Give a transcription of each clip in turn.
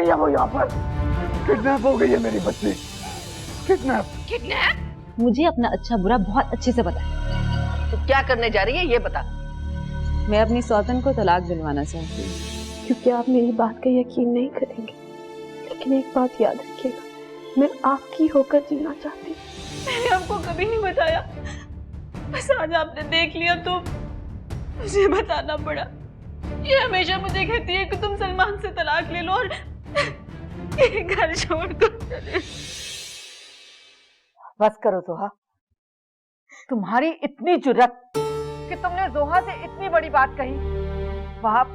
है वो यहाँ पर। किडनैप हो गई है मेरी बच्ची। किडनैप। किडनैप? मुझे अपना अच्छा बुरा बहुत अच्छे से पता है। तो क्या करने जा रही है ये बता। मैं अपनी सौतन को तलाक दिलवाना चाहती हूँ। क्योंकि आप मेरी बात का यकीन नहीं करेंगे, लेकिन एक बात याद रखिएगा, मैं आपकी होकर जीना चाहती हूँ। मैंने आपको कभी नहीं बताया, बस आज आपने देख लिया तो मुझे बताना पड़ा। ये हमेशा मुझे कहती है कि तुम सलमान से तलाक ले लो और ये घर छोड़कर चले। बस करो जोहा, तुम्हारी इतनी जुर्रत कि तुमने जोहा से इतनी बड़ी बात कही। वहाब,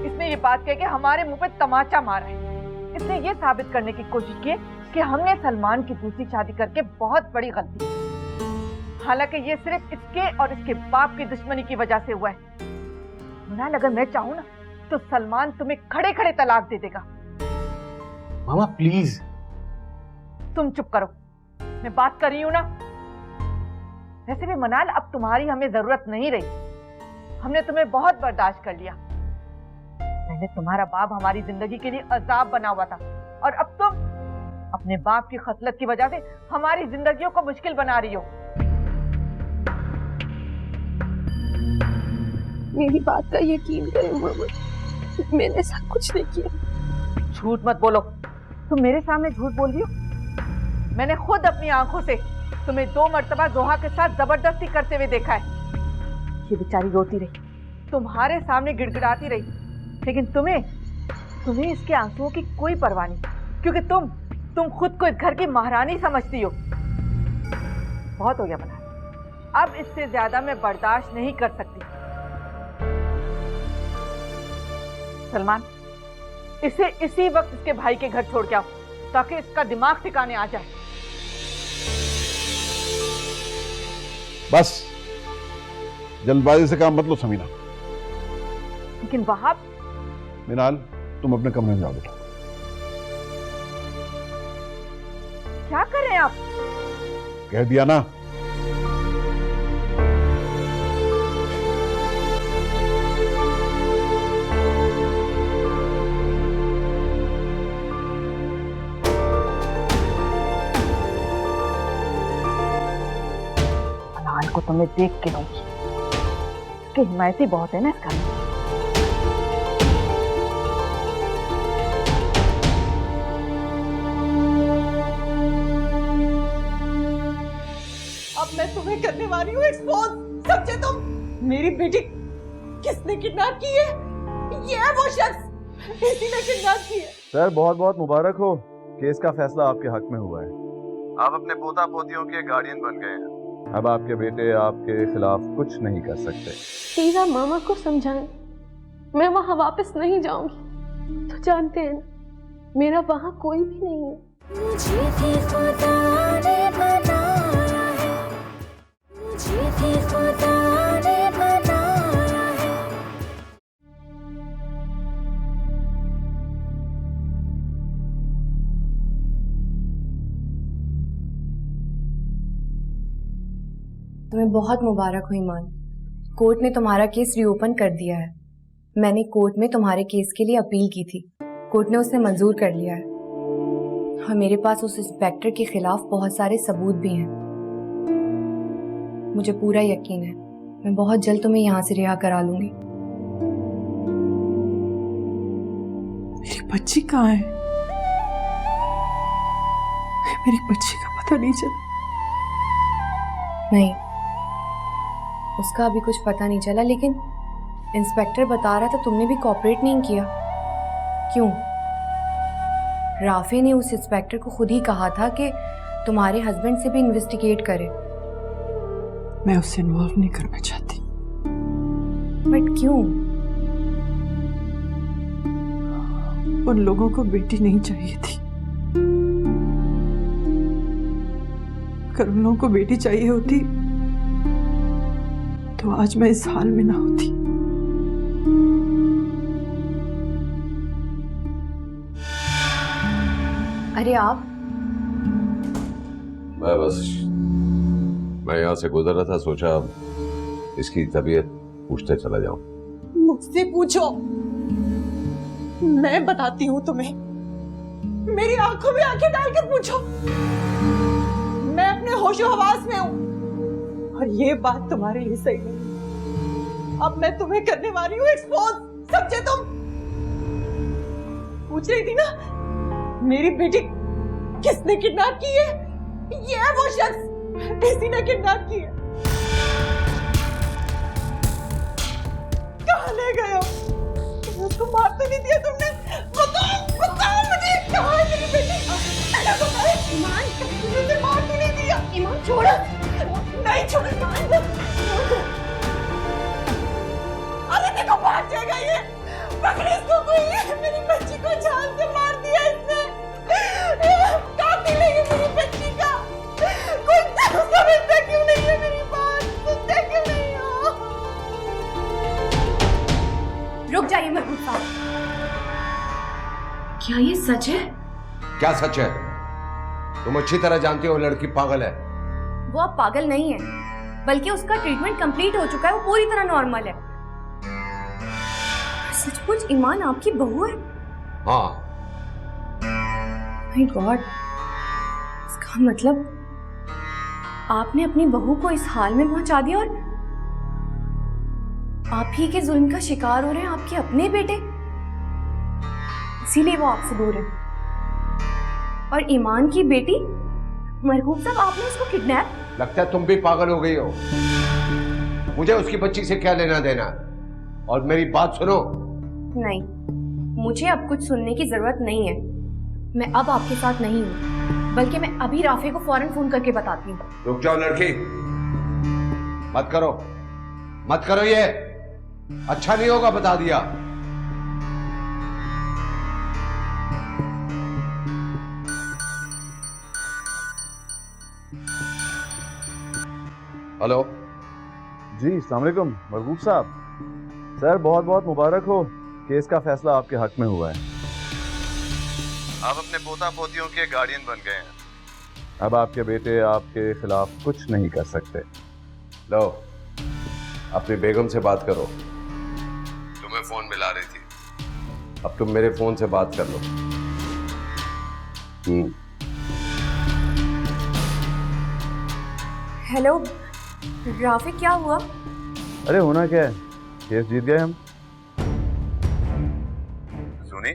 इसने ये बात कह के हमारे मुंह पे तमाचा मारा है। इसने ये साबित करने की कोशिश की कि हमने सलमान की दूसरी शादी करके बहुत बड़ी गलती की। हालांकि ये सिर्फ इसके और इसके बाप की दुश्मनी की वजह से हुआ है। मुनाल, अगर मैं चाहूं ना तो सलमान तुम्हें खड़े खड़े तलाक दे देगा। मामा प्लीज। तुम चुप करो, मैं बात कर रही हूं ना। वैसे भी मनाल, अब तुम्हारी हमें जरूरत नहीं रही। हमने तुम्हें बहुत बर्दाश्त कर लिया। पहले तुम्हारा बाप हमारी जिंदगी के लिए अजाब बना हुआ था, और अब तुम अपने बाप की खसलत की वजह से हमारी जिंदगियों को मुश्किल बना रही हो। मेरी बात का यकीन करें मामा, मैंने ऐसा कुछ नहीं किया। झूठ मत बोलो। तुम मेरे सामने झूठ बोल रही हो। मैंने खुद अपनी आंखों से तुम्हें 2 मर्तबा जोहा के साथ जबरदस्ती करते हुए देखा है। ये बेचारी रोती रही, तुम्हारे सामने गिड़गिड़ाती रही, लेकिन तुम्हें इसके आंसुओं की कोई परवाह नहीं, क्योंकि तुम खुद को इस घर की महारानी समझती हो। बहुत हो गया बना, अब इससे ज्यादा मैं बर्दाश्त नहीं कर सकती। सलमान, इसे इसी वक्त इसके भाई के घर छोड़ के आओ, ताकि इसका दिमाग ठिकाने आ जाए। बस जल्दबाजी से काम मत लो समीना। लेकिन वहाब। मिनाल, तुम अपने कमरे में जाओ बेटा। क्या कर रहे हैं आप? कह दिया ना। मनाल को तो मैं देख के रहूंगी। इसकी हिमायती बहुत है ना इस घर में। मैं तुम्हें करने वाली हूँ एक्सपोज, समझे तुम? मेरी बेटी किसने किडनैप की है? ये है वो शख्स, इसी ने किडनैप की है। सर बहुत बहुत मुबारक हो, केस का फैसला आपके हक में हुआ है। आप अपने पोता पोतियों के गार्डियन बन गए हैं। अब आपके बेटे आपके खिलाफ कुछ नहीं कर सकते। प्लीज आप मामा को समझाएं, मैं वहाँ वापस नहीं जाऊंगी। तो जानते हैं ना, मेरा वहाँ कोई भी नहीं है। मुझे भी खुदा ने बनाया है, मुझे भी खुदा ने बनाया है। तुम्हें बहुत मुबारक हो ईमान, कोर्ट ने तुम्हारा केस रीओपन कर दिया है। मैंने कोर्ट में तुम्हारे केस के लिए अपील की थी, कोर्ट ने उसे मंजूर कर लिया है और मेरे पास उस इंस्पेक्टर के खिलाफ बहुत सारे सबूत भी हैं। मुझे पूरा यकीन है मैं बहुत जल्द तुम्हें यहाँ से रिहा करा लूंगी। मेरी बच्ची कहाँ है? मेरी बच्ची का पता नहीं चला। नहीं, उसका अभी कुछ पता नहीं चला, लेकिन इंस्पेक्टर बता रहा था तुमने भी कोऑपरेट नहीं किया। क्यों? राफे ने उस इंस्पेक्टर को खुद ही कहा था कि तुम्हारे हस्बैंड से भी इन्वेस्टिगेट करे। मैं उससे इन्वॉल्व नहीं करना चाहती। बट क्यों? उन लोगों को बेटी नहीं चाहिए थी। अगर उन लोगों को बेटी चाहिए होती तो आज मैं इस हाल में ना होती। अरे आप? मैं यहाँ से गुजर रहा था, सोचा इसकी तबीयत पूछते चला जाऊं। मुझसे पूछो, मैं बताती हूँ तुम्हें मेरी आंखों में आंखें डालकर पूछो, मैं अपने होशो हवास में हूं और ये बात तुम्हारे लिए सही नहीं। अब मैं तुम्हें करने वाली हूँ एक्सपोज, समझे तुम? पूछ रही थी ना मेरी बेटी किसने किडनैप की है? ये है वो शख्स, इसी ने किडनैप की है। कहाँ ले गए हो? उसको मार तो नहीं दिया तुमने? बताओ मुझे, कहाँ है मेरी बेटी? ईमान, तुमने उसे मार तो नहीं दिया? ईमान छोड़ो। नहीं छोड़ो। अरे देखो भाग जाएगा ये, पकड़े इसको कोई, मेरी बच्ची को जान से मार दिया इसने। कातिल है ये मेरी बच्ची का। कोई समझता क्यों नहीं है मेरी बात? सुनते क्यों नहीं हो? रुक जाइए महबूब साहब, क्या ये सच है? क्या सच है? तुम अच्छी तरह जानती हो लड़की पागल है। वो अब पागल नहीं है, बल्कि उसका ट्रीटमेंट कंप्लीट हो चुका है, वो पूरी तरह नॉर्मल है। सचमुच ईमान आपकी बहू है? हाँ। माय गॉड, इसका मतलब आपने अपनी बहू को इस हाल में पहुंचा दिया और आप ही के जुल्म का शिकार हो रहे हैं आपके अपने बेटे, इसीलिए वो आपसे दूर है। और ईमान की बेटी, मरहूम साहब आपने उसको किडनैप? लगता है तुम भी पागल हो गई हो। मुझे उसकी बच्ची से क्या लेना देना? और मेरी बात सुनो। नहीं, मुझे अब कुछ सुनने की जरूरत नहीं है। मैं अब आपके साथ नहीं हूँ, बल्कि मैं अभी राफे को फौरन फोन करके बताती हूँ। रुक जाओ लड़की, मत करो, मत करो, ये अच्छा नहीं होगा, बता दिया। हेलो जी, अस्सलाम वालेकुम मरगूब साहब। सर बहुत बहुत मुबारक हो, केस का फैसला आपके हक में हुआ है। आप अपने पोता पोतियों के गार्डियन बन गए हैं। अब आपके बेटे आपके खिलाफ कुछ नहीं कर सकते। लो, अपनी बेगम से बात करो, तुम्हें फोन मिला रही थी। अब तुम मेरे फोन से बात कर लो। हेलो राफे, क्या हुआ? अरे होना क्या है, केस जीत गए हम। सुनी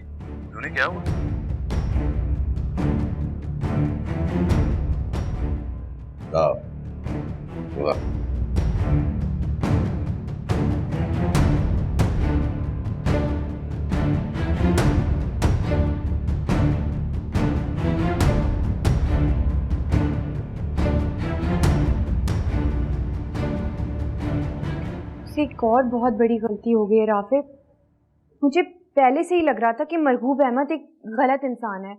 सुनी, क्या हुआ? हुआ। एक और बहुत बड़ी गलती हो गई है राफे। मुझे पहले से ही लग रहा था कि मरहूब अहमद एक गलत इंसान है,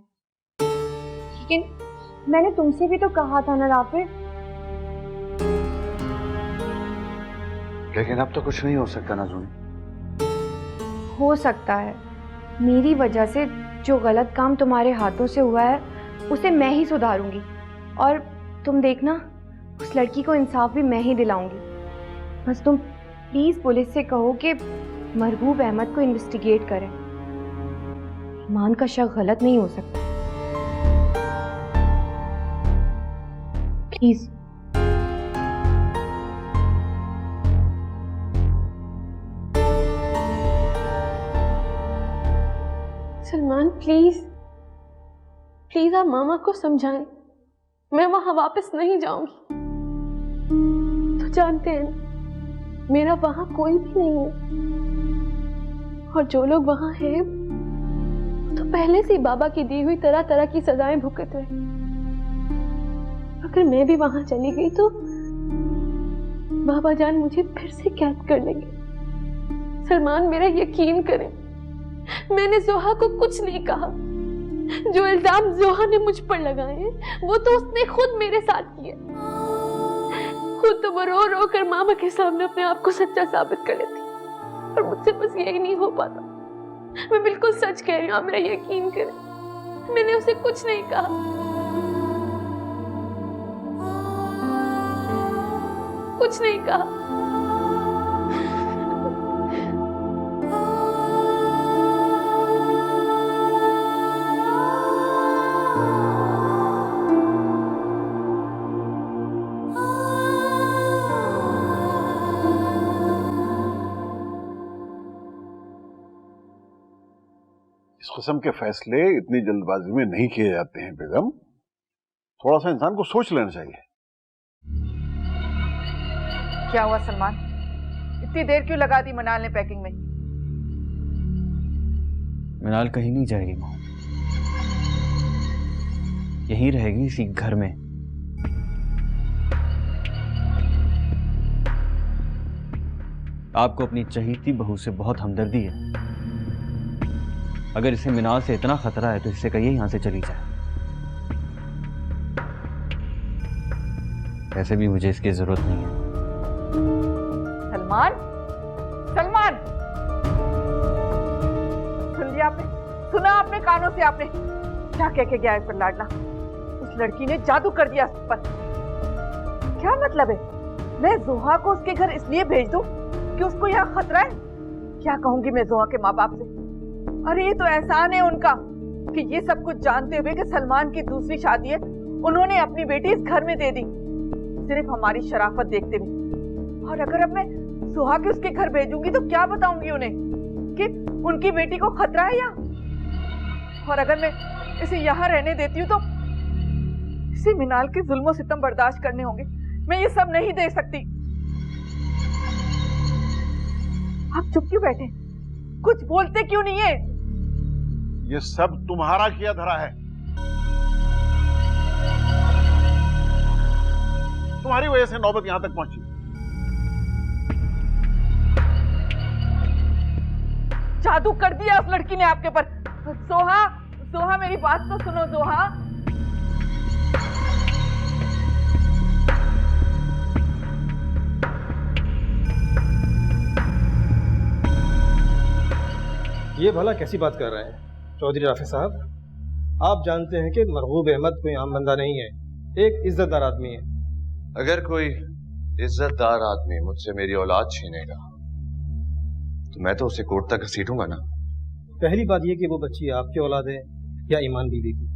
लेकिन मैंने तुमसे भी तो कहा था ना राफे। लेकिन अब तो कुछ नहीं हो सकता ना सुनी। हो सकता है, मेरी वजह से जो गलत काम तुम्हारे हाथों से हुआ है उसे मैं ही सुधारूंगी, और तुम देखना उस लड़की को इंसाफ भी मैं ही दिलाऊंगी। बस तुम प्लीज पुलिस से कहो कि मरहूब अहमद को इन्वेस्टिगेट करें। ईमान का शक गलत नहीं हो सकता। प्लीज। सलमान प्लीज प्लीज आप मामा को समझाएं, मैं वहां वापस नहीं जाऊंगी। तो जानते हैं ना, मेरा वहां कोई भी नहीं है, और जो लोग वहां हैं तो पहले से ही बाबा की दी हुई तरह तरह की सजाएं भुगत रहे। अगर मैं भी वहां चली गई तो बाबा जान मुझे फिर से कैद कर लेंगे। सलमान मेरा यकीन करें, मैंने जोहा को कुछ नहीं कहा। जो इल्जाम जोहा ने मुझ पर लगाए हैं वो तो उसने खुद मेरे साथ किए। खुद तो वो रो रो कर मामा के सामने अपने आप को सच्चा साबित कर लेती, और मुझसे बस यही नहीं हो पाता। मैं बिल्कुल सच कह रही हूँ, आप मेरा यकीन करें, मैंने उसे कुछ नहीं कहा। कुछ नहीं कहा। इस किस्म के फैसले इतनी जल्दबाजी में नहीं किए जाते हैं बेगम। थोड़ा सा इंसान को सोच लेना चाहिए। क्या हुआ सलमान, इतनी देर क्यों लगा दी मनाल ने पैकिंग में? मनाल कहीं नहीं जाएगी माँ, यहीं रहेगी इसी घर में। आपको अपनी चहीती बहू से बहुत हमदर्दी है। अगर इसे मिनाल से इतना खतरा है तो इससे कहिए यहां से चली जाए। ऐसे भी मुझे इसकी जरूरत नहीं है। सलमान, सलमान, सुन लिया आपने? सुना आपने कानों से? आपने क्या कह के गया है पर लाडला? उस लड़की ने जादू कर दिया उस पर। क्या मतलब है? मैं जोहा को उसके घर इसलिए भेज दूं कि उसको यहाँ खतरा है? क्या कहूंगी मैं जोहा के माँ बाप से? अरे ये तो एहसान है उनका कि ये सब कुछ जानते हुए कि सलमान की दूसरी शादी है, उन्होंने अपनी बेटी इस घर में दे दी, सिर्फ हमारी शराफत देखते हुए। और अगर अब मैं जोहा के उसके घर भेजूंगी तो क्या बताऊंगी उन्हें कि उनकी बेटी को खतरा है यहाँ? और अगर मैं इसे यहाँ रहने देती हूँ तो इसे मिनाल के जुल्म सितम बर्दाश्त करने होंगे। मैं ये सब नहीं दे सकती। आप चुप क्यों बैठे? कुछ बोलते क्यों नहीं है? ये सब तुम्हारा किया धरा है। तुम्हारी वजह से नौबत यहां तक पहुंची। जादू कर दिया उस लड़की ने आपके ऊपर। जोहा, जोहा मेरी बात तो सुनो जोहा। ये भला कैसी बात कर रहे हैं चौधरी राफी साहब? आप जानते हैं कि मरगूब अहमद कोई आम बंदा नहीं है, एक इज्जतदार आदमी है। अगर कोई इज्जतदार आदमी मुझसे मेरी औलाद छीनेगा तो मैं तो उसे कोर्ट तक घसीटूंगा ना। पहली बात ये कि वो बच्ची आपकी औलाद है या ईमान बीवी की,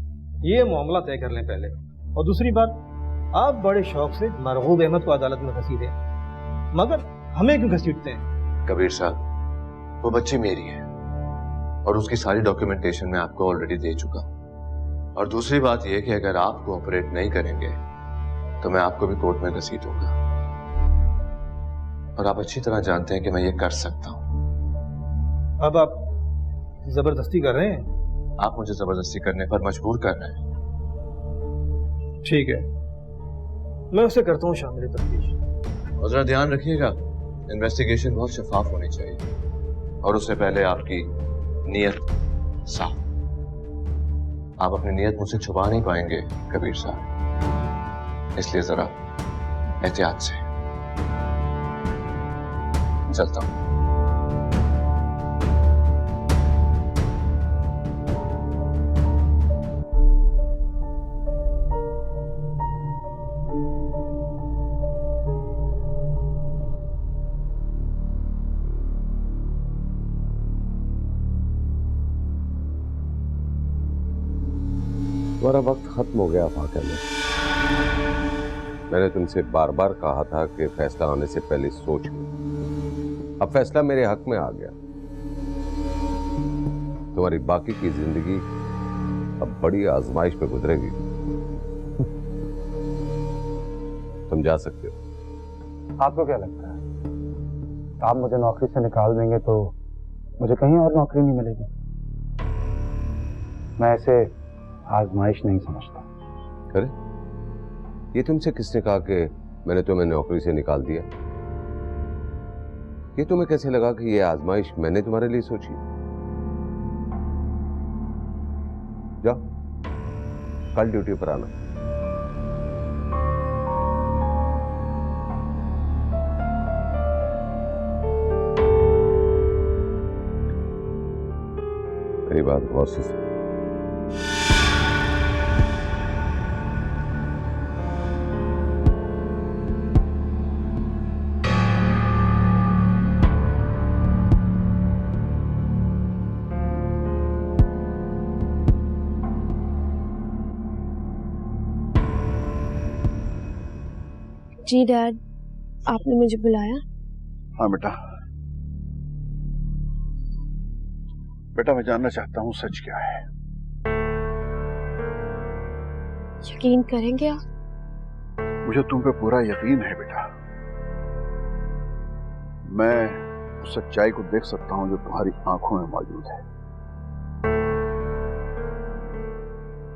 ये मामला तय कर लें पहले। और दूसरी बात, आप बड़े शौक से मरगूब अहमद को अदालत में घसीटे, मगर हमें क्यों घसीटते हैं? कबीर साहब, वो बच्ची मेरी है और उसकी सारी डॉक्यूमेंटेशन मैं आपको ऑलरेडी दे चुका हूं। और दूसरी बात यह कि अगर आप कोऑपरेट नहीं करेंगे तो मैं आपको भी कोर्ट में घसीटूंगा। और आप अच्छी तरह जानते हैं कि मैं ये कर सकता हूं। अब आप जबरदस्ती कर रहे हैं? आप मुझे जबरदस्ती करने पर मजबूर कर रहे हैं। ठीक है, मैं उसे करता हूँ शामिल तफ्तीश। और जरा ध्यान रखिएगा, इन्वेस्टिगेशन बहुत शफाफ होनी चाहिए और उससे पहले आपकी नियत साफ। आप अपनी नियत मुझसे छुपा नहीं पाएंगे कबीर साहब, इसलिए जरा एहतियात से। चलता हूं। तुम्हारा वक्त खत्म हो गया फातिमा। मैंने तुमसे बार बार कहा था कि फैसला आने से पहले सोच लो। अब फैसला मेरे हक में आ गया। तुम्हारी बाकी की जिंदगी अब बड़ी आजमाइश पे गुजरेगी। तुम जा सकते हो। आपको क्या लगता है, आप मुझे नौकरी से निकाल देंगे तो मुझे कहीं और नौकरी नहीं मिलेगी? मैं ऐसे आजमाइश नहीं समझता। अरे, ये तुमसे किसने कहा कि मैंने तुम्हें नौकरी से निकाल दिया? ये तुम्हें कैसे लगा कि ये आजमाइश मैंने तुम्हारे लिए सोची? जाओ, कल ड्यूटी पर आना। मेरी बात गौर से सुनो। जी डैड, आपने मुझे बुलाया? हाँ बेटा, बेटा मैं जानना चाहता हूँ सच क्या है। यकीन करेंगे आप? मुझे तुम पे पूरा यकीन है बेटा। मैं उस सच्चाई को देख सकता हूँ जो तुम्हारी आंखों में मौजूद है।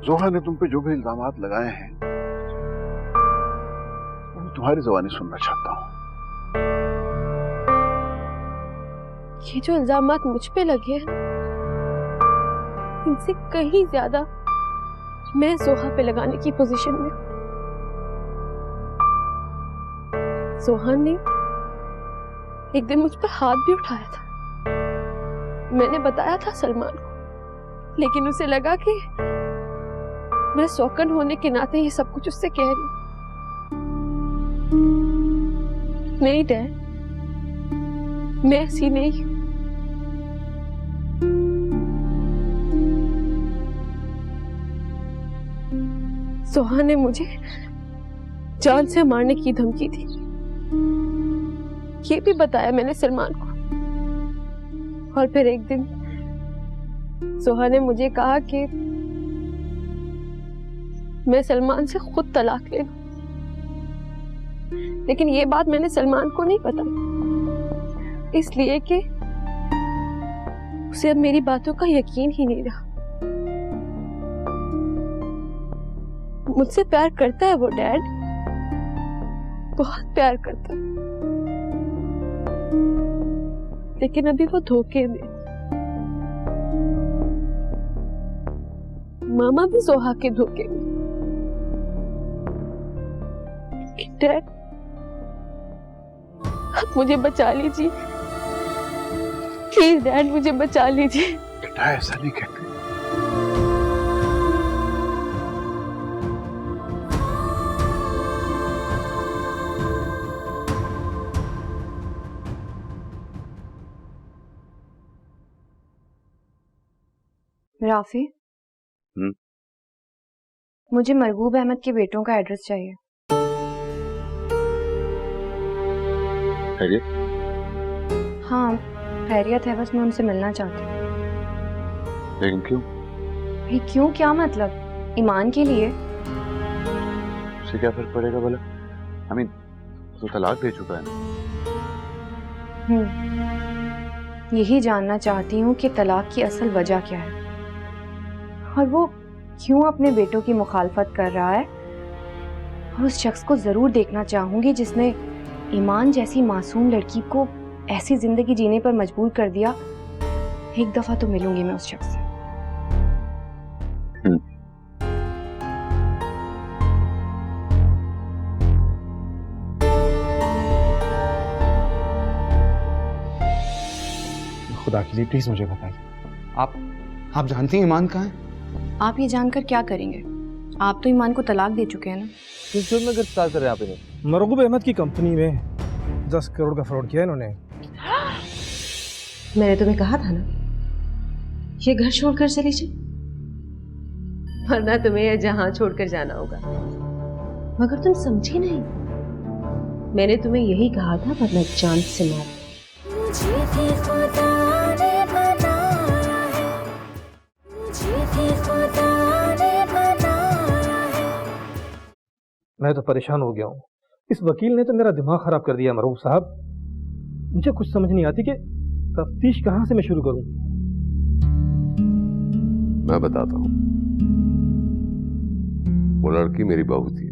जोहा ने तुम पे जो भी इल्जामात लगाए हैं वो तुम्हारी ज़बानी सुनना चाहता हूँ। ये जो इल्जामात मुझ पे लगे हैं इनसे कहीं ज्यादा मैं जोहा पे लगाने की पोजीशन में। जोहा ने एक दिन मुझ पर हाथ भी उठाया था। मैंने बताया था सलमान को, लेकिन उसे लगा कि मैं सौकन होने के नाते ये सब कुछ उससे कह रही। नहीं डैड, मैं ऐसी नहीं हूं। जोहा ने मुझे जान से मारने की धमकी दी। ये भी बताया मैंने सलमान को। और फिर एक दिन जोहा ने मुझे कहा कि मैं सलमान से खुद तलाक ले लूं। लेकिन ये बात मैंने सलमान को नहीं बताई, इसलिए कि उसे अब मेरी बातों का यकीन ही नहीं रहा। मुझसे प्यार करता है वो डैड, बहुत प्यार करता है, लेकिन अभी वो धोखे में। मामा भी जोहा के धोखे में। डैड आप मुझे बचा लीजिए, प्लीज डैड मुझे बचा लीजिए। बेटा ऐसा नहीं कहते। राफी, मुझे मरगूब अहमद के बेटों का एड्रेस चाहिए। खैरियत? हाँ खैरियत है, बस मैं उनसे मिलना चाहती हूँ। लेकिन क्यों? भाई क्यों क्या मतलब? ईमान के लिए। उससे क्या फर्क पड़ेगा भला? I mean, तो तलाक दे चुका है ना। यही जानना चाहती हूँ कि तलाक की असल वजह क्या है और वो क्यों अपने बेटों की मुखालफत कर रहा है। और उस शख्स को जरूर देखना चाहूंगी जिसने ईमान जैसी मासूम लड़की को ऐसी जिंदगी जीने पर मजबूर कर दिया। एक दफा तो मिलूंगी मैं उस शख्स से। खुदा के लिए प्लीज मुझे बताइए, आप जानती हैं ईमान कहाँ है? आप ये जानकर क्या करेंगे? आप तो ईमान को तलाक दे चुके हैं ना। किस जुर्म में गिरफ्तार करे आप इन्हें? मरगूब अहमद की कंपनी में 10 करोड़ का फ्रॉड किया इन्होंने। मैंने तुम्हें कहा था ना ये घर छोड़कर चली जाए, वरना तुम्हें यह जहां छोड़कर जाना होगा। मगर तुम समझी नहीं, मैंने तुम्हें यही कहा था, वरना जान से मार। मुझे भी खुदा ने बनाया है, मुझे भी खुदा ने बनाया है। मैं तो परेशान हो गया हूँ। इस वकील ने तो मेरा दिमाग खराब कर दिया मरगूब साहब। मुझे कुछ समझ नहीं आती कि तफ्तीश कहाँ से मैं शुरू करूँ। मैं बताता हूँ। वो लड़की मेरी बहू थी,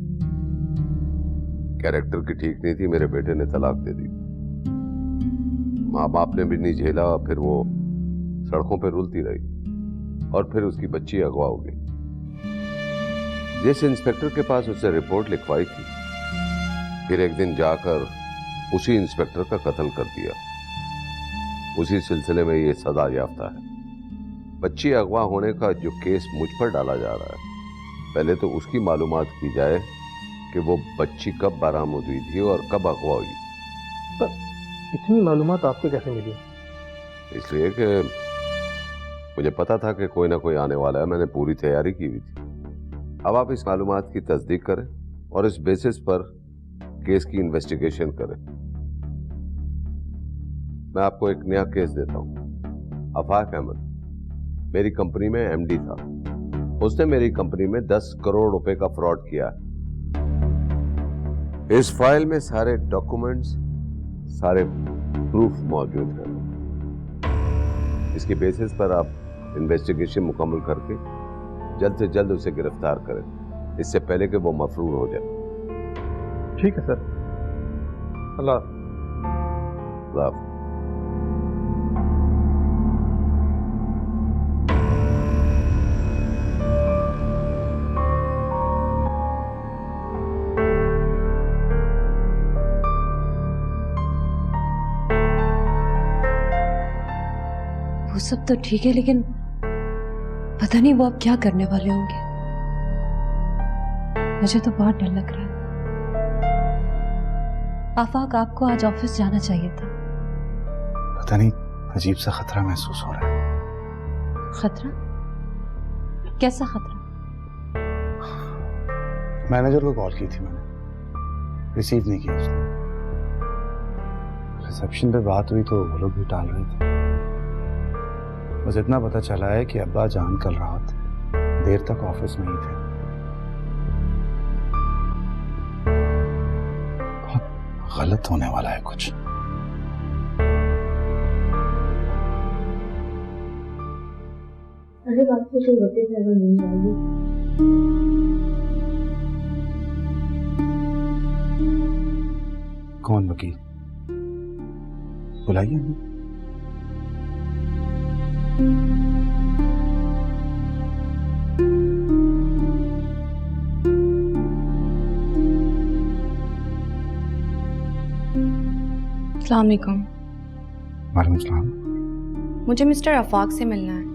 कैरेक्टर की ठीक नहीं थी, मेरे बेटे ने तलाक दे दी। माँ बाप ने भी नहीं झेला, फिर वो सड़कों पर रुलती रही और फिर उसकी बच्ची अगवा हो गई। जिस इंस्पेक्टर के पास उससे रिपोर्ट लिखवाई थी, फिर एक दिन जाकर उसी इंस्पेक्टर का कत्ल कर दिया। उसी सिलसिले में ये सजा याफ्ता है। बच्ची अगवा होने का जो केस मुझ पर डाला जा रहा है, पहले तो उसकी मालूमात की जाए कि वो बच्ची कब बरामद हुई थी और कब अगवा हुई। पर इतनी मालूमात आपको कैसे मिली? इसलिए कि मुझे पता था कि कोई ना कोई आने वाला है, मैंने पूरी तैयारी की हुई थी। अब आप इस मालूमात की तस्दीक करें और इस बेसिस पर केस की इन्वेस्टिगेशन करें। मैं आपको एक नया केस देता हूं, आफाक अहमद, मेरी कंपनी में एमडी था। उसने मेरी कंपनी में 10 करोड़ रुपए का फ्रॉड किया। इस फाइल में सारे डॉक्यूमेंट्स, सारे प्रूफ मौजूद हैं। इसके बेसिस पर आप इन्वेस्टिगेशन मुकम्मल करके जल्द से जल्द उसे गिरफ्तार करें, इससे पहले कि वो मफरूर हो जाए। ठीक है सर। अल्लाह। वो सब तो ठीक है, लेकिन पता नहीं वो अब क्या करने वाले होंगे। मुझे तो बहुत डर लग रहा है। आफाक, आपको आज ऑफिस जाना चाहिए था। पता नहीं, अजीब सा खतरा महसूस हो रहा है। खतरा? कैसा खतरा? मैनेजर को कॉल की थी मैंने, रिसीव नहीं की उसने। रिसेप्शन पे बात हुई तो वो लोग भी टाल रहे थे। बस इतना पता चला है कि अब्बा जान कल रात देर तक ऑफिस में ही थे। बहुत गलत होने वाला है कुछ। अरे बात से कोई वकील साहब नहीं आएगी। कौन वकील? बुलाइए हमें। अस्सलाम वालेकुम। वालेकुम सलाम। मुझे मिस्टर आफाक से मिलना है।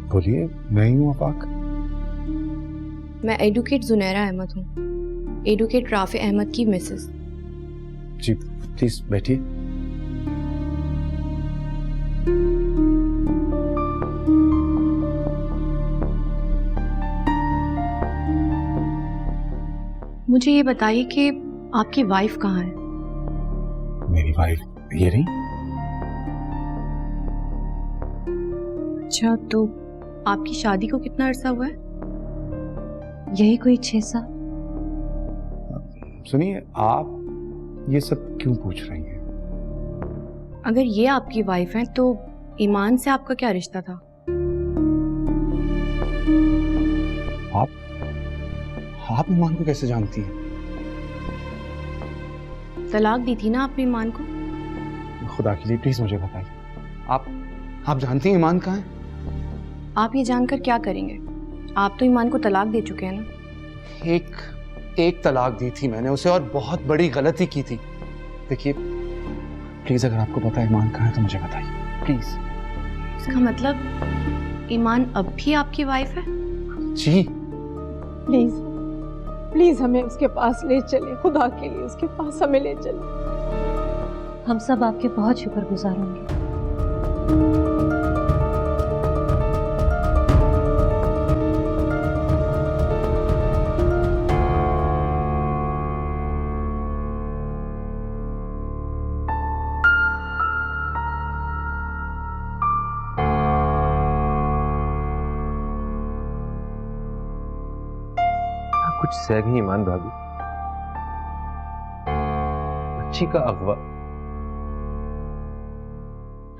बोलिए, मैं ही हूँ आफाक। मैं एडवोकेट जुनैरा अहमद हूँ, एडवोकेट राफे अहमद की मिसेस। जी प्लीज बैठिए। मुझे ये बताइए कि आपकी वाइफ कहाँ है? मेरी वाइफ ये रही। अच्छा, तो आपकी शादी को कितना अरसा हुआ है? यही कोई 6 साल। सुनिए, आप ये सब क्यों पूछ रही हैं? अगर ये आपकी वाइफ है तो ईमान से आपका क्या रिश्ता था? आप ईमान को कैसे जानती हैं? तलाक दी थी ना आपने ईमान को? खुदा के लिए प्लीज मुझे बताइए, आप जानती हैं ईमान कहाँ है? आप ये जानकर क्या करेंगे? आप तो ईमान को तलाक दे चुके हैं ना। एक तलाक दी थी मैंने उसे, और बहुत बड़ी गलती की थी। देखिए प्लीज, अगर आपको पता है ईमान कहाँ है तो मुझे बताइए प्लीज। इसका मतलब ईमान अब भी आपकी वाइफ है? जी। प्लीज प्लीज हमें उसके पास ले चले, खुदा के लिए उसके पास हमें ले चले। हम सब आपके बहुत शुक्रगुजार होंगे। कुछ सह गई ईमान भाभी। बच्ची का अगवा,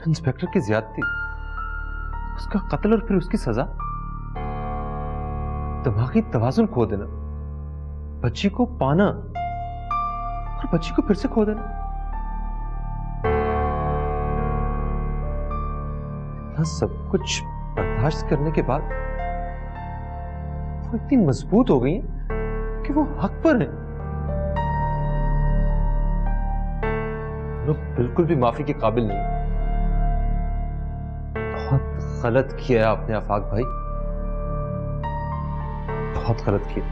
इंस्पेक्टर की ज्यादती, उसका कत्ल और फिर उसकी सजा, दिमागी तवाजुन खो देना, बच्ची को पाना और बच्ची को फिर से खो देना। इतना सब कुछ बर्दाश्त करने के बाद वो इतनी मजबूत हो गई है कि वो हक पर है। वो बिल्कुल भी माफी के काबिल नहीं। बहुत गलत किया है आपने आफाक भाई, बहुत गलत किया।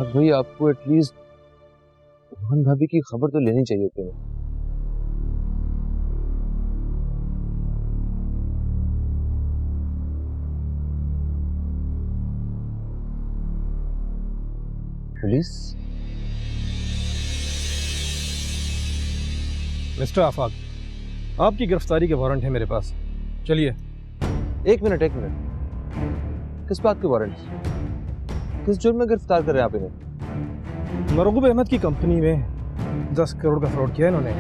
भाई आपको एटलीस्ट रोहन भाभी की खबर तो लेनी चाहिए थी। पुलिस? मिस्टर आफाक, आपकी गिरफ्तारी के वारंट है मेरे पास। चलिए। एक मिनट। किस बात के वारंट? किस जुर्म में गिरफ्तार कर रहे हैं आप इन्हें? मरगूब अहमद की कंपनी में 10 करोड़ का फ्रॉड किया इन्होंने।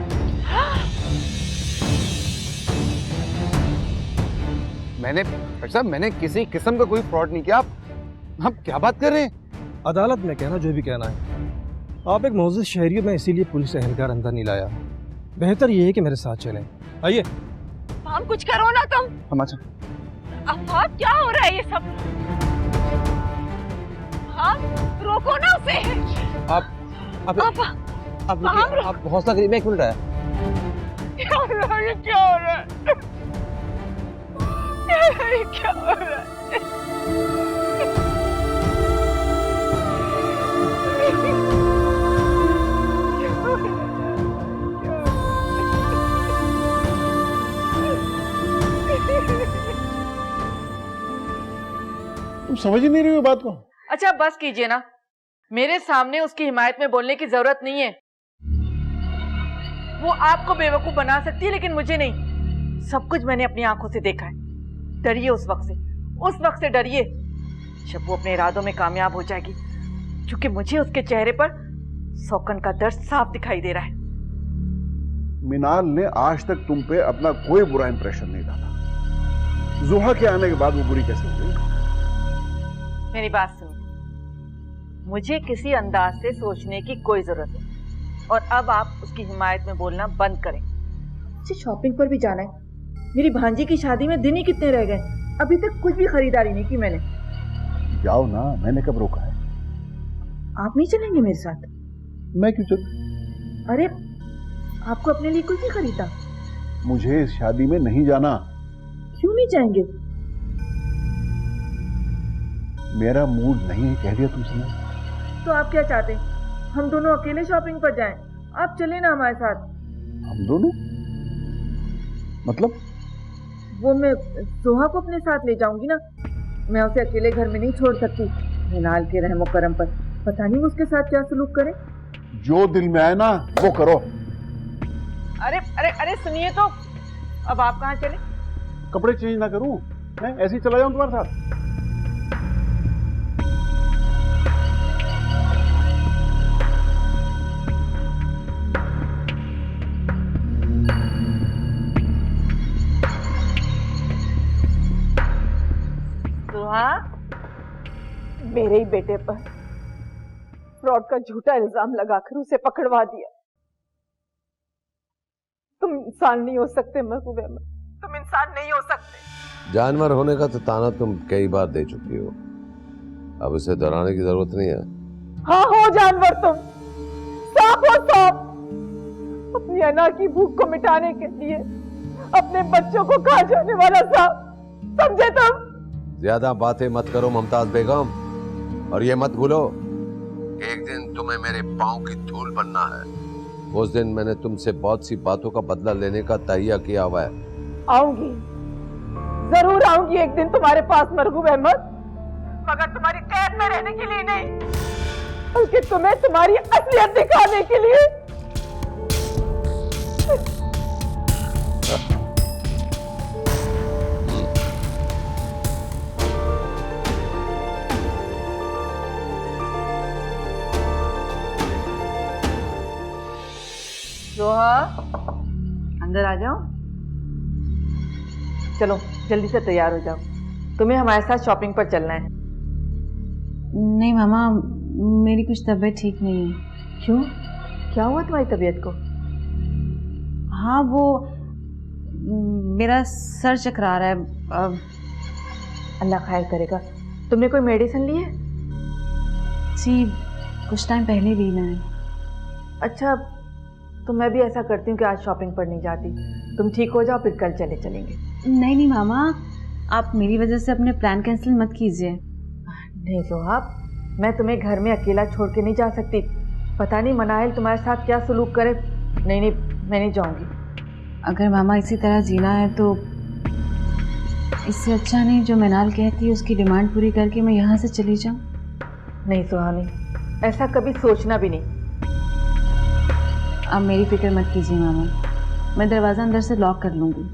मैंने किसी किस्म का कोई फ्रॉड नहीं किया। आप क्या बात कर रहे हैं? अदालत में कहना जो भी कहना है। आप एक मोअज़्ज़िज़ शहरी हो, मैं इसीलिए पुलिस एहलकार अंदर नहीं लाया। बेहतर ये है कि मेरे साथ चलें। आइए। हम कुछ करो ना तुम। हम अच्छा। अफाक, क्या हो रहा है ये सब? हाँ, रोको ना उसे। आप हौसला करिए, मैं 1 मिनट आया। क्या हो रहा है? क्या हो रहा है? क्या हो रहा है? तुम समझ ही नहीं रही हो बात को। अच्छा बस कीजिए ना, मेरे सामने उसकी हिमायत में बोलने की जरूरत नहीं है। वो आपको बेवकूफ बना सकती है लेकिन मुझे नहीं। सब कुछ मैंने अपनी आंखों से देखा है। डरिए उस वक्त से डरिए जब वो अपने इरादों में कामयाब हो जाएगी, क्योंकि मुझे उसके चेहरे पर सौकन का दर्द साफ दिखाई दे रहा है। मिनाल ने आज तक तुम पे अपना कोई बुरा इंप्रेशन नहीं डाला। जुहा के आने के बाद वो बुरी कैसे हुई? मेरी बात सुनिए, मुझे किसी अंदाज से सोचने की कोई जरूरत नहीं, और अब आप उसकी हिमायत में बोलना बंद करें। मुझे शॉपिंग पर भी जाना है। मेरी भांजी की शादी में दिन ही कितने रह गए, अभी तक कुछ भी खरीदारी नहीं की मैंने। जाओ ना, मैंने कब रोका है? आप नहीं चलेंगे मेरे साथ? मैं क्यों चलूं? अरे आपको अपने लिए कुछ नहीं खरीदा? मुझे इस शादी में नहीं जाना। क्यों नहीं जाएंगे? मेरा मूड नहीं है, कह दिया तुमसे। तो आप क्या चाहते हैं? हम दोनों अकेले शॉपिंग पर जाएं? आप चले ना हमारे साथ। हम दोनों? मतलब? वो मैं सोहा को अपने साथ ले जाऊंगी ना। मैं उसे अकेले घर में नहीं छोड़ सकती। मिनाल के रहमो करम पर पता नहीं उसके साथ क्या सलूक करें। जो दिल में आए ना वो करो। अरे अरे अरे सुनिए तो, अब आप कहाँ चले? कपड़े चेंज ना करूं? मैं ऐसे ही चला जाऊं तुम्हारे साथ? मेरे ही बेटे पर फ्रॉड का झूठा इल्जाम लगाकर उसे पकड़वा दिया। तुम इंसान नहीं हो सकते महबूब अहमद, तुम इंसान नहीं हो सकते। जानवर होने का तो ताना तुम कई बार दे चुकी हो, अब इसे दोहराने की जरूरत नहीं है। हाँ हो जानवर तुम, सांप हो सांप। अपनी अना की भूख को मिटाने के लिए अपने बच्चों को खा जाने वाला सांप, समझे तुम? ज्यादा बातें मत करो मुमताज बेगम, और ये मत भूलो एक दिन तुम्हें मेरे पांव की धूल बनना है। उस दिन मैंने तुमसे बहुत सी बातों का बदला लेने का तहिया किया हुआ है। आऊंगी, जरूर आऊंगी एक दिन तुम्हारे पास मरगूब अहमद, मगर तुम्हारी कैद में रहने के लिए नहीं, बल्कि तुम्हें तुम्हारी असलियत दिखाने के लिए। जोहा, अंदर आ जाओ। चलो जल्दी से तैयार हो जाओ, तुम्हें हमारे साथ शॉपिंग पर चलना है। नहीं मामा, मेरी कुछ तबीयत ठीक नहीं है। क्यों? क्या हुआ तुम्हारी तबीयत को? हाँ वो मेरा सर चकरा रहा है। अल्लाह खैर करेगा। तुमने कोई मेडिसिन ली है? जी कुछ टाइम पहले ली मैंने। अच्छा तो मैं भी ऐसा करती हूँ कि आज शॉपिंग पर नहीं जाती। तुम ठीक हो जाओ, फिर कल चलेंगे। नहीं मामा, आप मेरी वजह से अपने प्लान कैंसिल मत कीजिए। नहीं सोहा, मैं तुम्हें घर में अकेला छोड़ के नहीं जा सकती। पता नहीं मनाइल तुम्हारे साथ क्या सलूक करे। नहीं नहीं, मैं नहीं जाऊंगी। अगर मामा इसी तरह जीना है तो इससे अच्छा नहीं जो मिनाल कहती है उसकी डिमांड पूरी करके मैं यहाँ से चली जाऊँ। नहीं सुहानी, ऐसा कभी सोचना भी नहीं। अब मेरी फिक्र मत कीजिए मामा, मैं दरवाज़ा अंदर से लॉक कर लूँगी।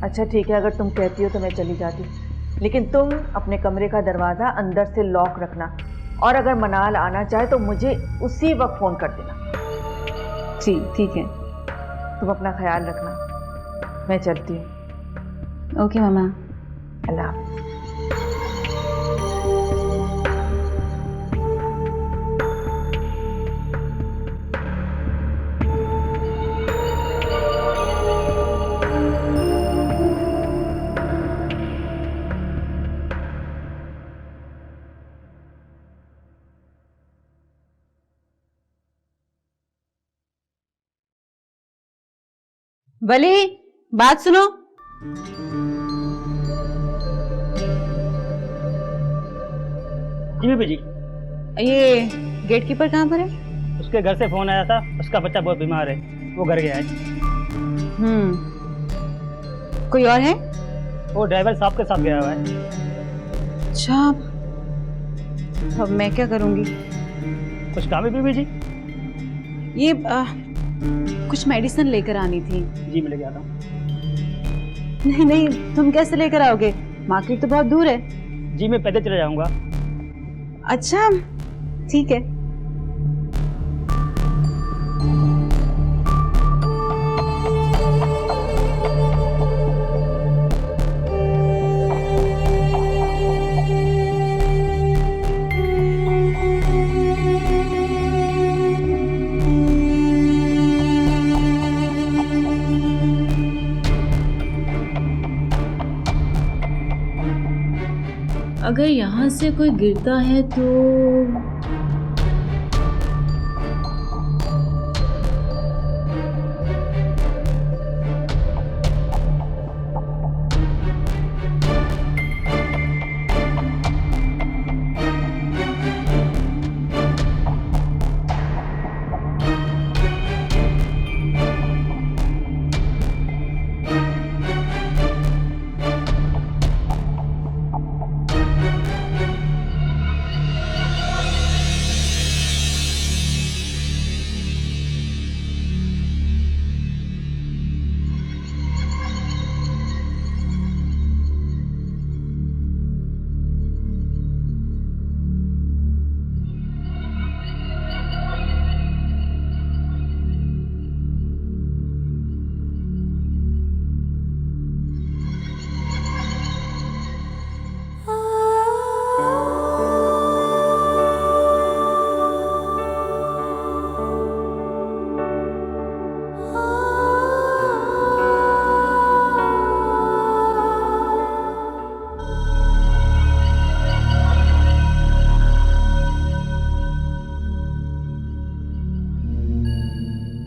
अच्छा ठीक है, अगर तुम कहती हो तो मैं चली जाती, लेकिन तुम अपने कमरे का दरवाज़ा अंदर से लॉक रखना, और अगर मनाल आना चाहे तो मुझे उसी वक्त फ़ोन कर देना। जी ठीक है। तुम अपना ख्याल रखना, मैं चलती हूँ। ओके मामा, अल्लाह हाफ़िज़। वली, बात सुनो। जी बीबी जी। ये गेट कीपर कहाँ पर है? उसके घर से फोन आया था, उसका बच्चा बहुत बीमार है, वो घर गया है। कोई और है? वो ड्राइवर साहब के साथ गया हुआ है। अच्छा, अब मैं क्या करूँगी? कुछ काम है बीबी जी? ये कुछ मेडिसिन लेकर आनी थी। जी मैं लेके आता हूँ। नहीं नहीं, तुम कैसे लेकर आओगे? मार्केट तो बहुत दूर है। जी मैं पैदल चला जाऊंगा। अच्छा ठीक है। अगर यहाँ से कोई गिरता है तो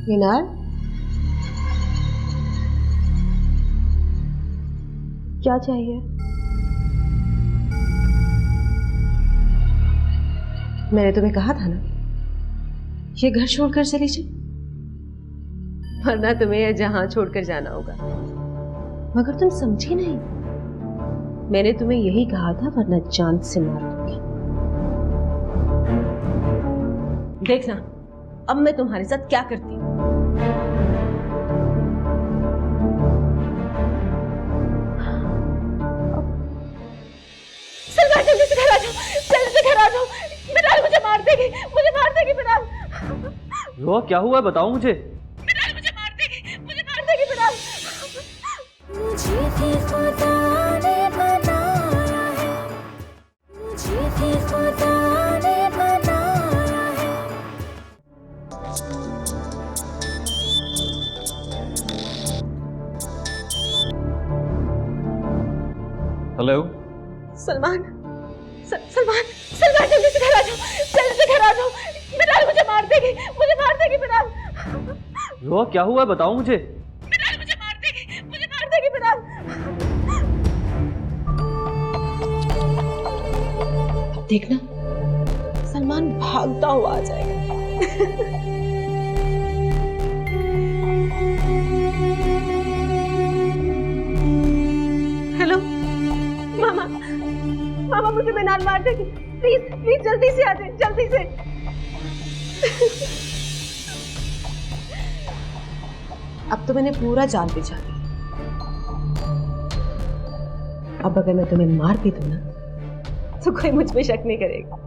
मीनार, क्या चाहिए? मैंने तुम्हें कहा था ना ये घर छोड़कर चली जाओ, वरना तुम्हें यह जहां छोड़कर जाना होगा। मगर तुम समझी नहीं, मैंने तुम्हें यही कहा था, वरना चांद से मार दूंगी। देखना अब मैं तुम्हारे साथ क्या करती हूँ। सलमान जल्दी से घर आ जाओ, जल्दी से घर आ जाओ। मिनाल मुझे मार देगी, मुझे मार देगी मिनाल। रोआ क्या हुआ है, बताओ मुझे। मिनाल मुझे मार देगी, मुझे मार देगी मिनाल। मुझे भी खुदा ने बनाया है, मुझे भी खुदा ने बनाया है। हेलो सलमान, सलमान, सलमान जल्दी से घर आ जाओ, जल्दी से घर आ जाओ। मिनाल मुझे मार देगी मिनाल। रोआ क्या हुआ है, बताओ मुझे। मिनाल मुझे मार देगी मिनाल। देखना भागता हुआ आ जाएगा। हेलो मामा, मामा मुझे मिनाल मार देगी, प्लीज प्लीज जल्दी से आ जाए, जल्दी से। अब तो मैंने पूरा जाल बिछा दिया। अब अगर मैं तुम्हें मार भी दूं ना तो कोई मुझ पे शक नहीं करेगा।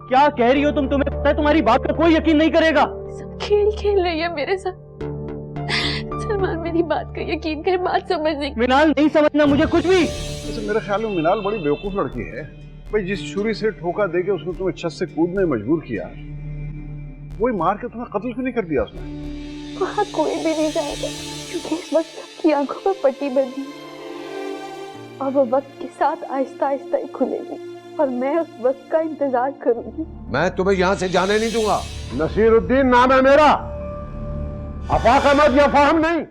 क्या कह रही हो तुम? तुम्हें पता है तुम्हारी बात का कोई यकीन नहीं करेगा। सब खेल खेल रही है मेरे साथ। सलमान मेरी बात का यकीन कर, बात समझने की। मिनाल नहीं समझना मुझे कुछ भी। वैसे मेरे ख्याल में मिनाल बड़ी बेवकूफ लड़की है भाई। जिस छुरी से ठोका देके उसने तुम्हें छत से कूदने मजबूर किया, वही मार के तुम्हें कत्ल क्यों नहीं कर दिया उसने? वहाँ कोई भी नहीं जाएगा क्योंकि इस वक्त सबकी आंखों पर पट्टी बंधी है और वो वक्त के साथ आहिस्ता आहिस्ता ही खुलेगी और मैं उस वक्त का इंतजार करूंगी। मैं तुम्हें यहाँ से जाने नहीं दूंगा। नसीरुद्दीन नाम है मेरा, अफाक अहमद या फाहम नहीं।